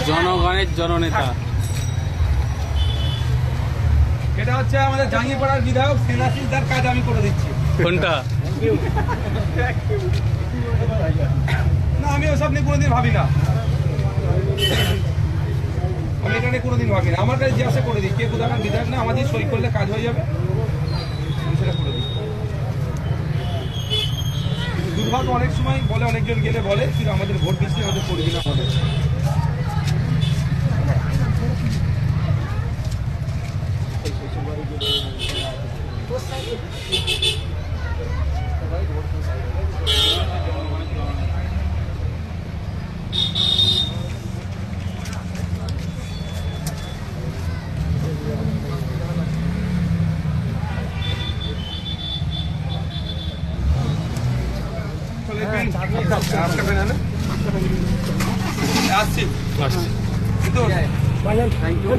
জনগণের জননেতা। এটা হচ্ছে আমাদের জাঙ্গিপাড়ার বিধায়ক সেনাশীল, তার কাজ আমি করে দিচ্ছি। কোনটা? না, আমি ওসব নিয়ে কোনোদিন ভাবি না, আমি এটা নিয়ে কোনোদিন ভাবি না। আমার কাছে যে আসে করে দিই, কে কোথাকার বিধায়ক না, আমাদের সই করলে কাজ হয়ে যাবে, আমি সেটা করে দিই। দুর্ভাগ্য অনেক সময় বলে, অনেকজন গেলে বলে কিন্তু আমাদের ভোট দিচ্ছি, আমাদের করে দিন আমাদের। আসছি আসছি। কিন্তু থ্যাংক ইউ।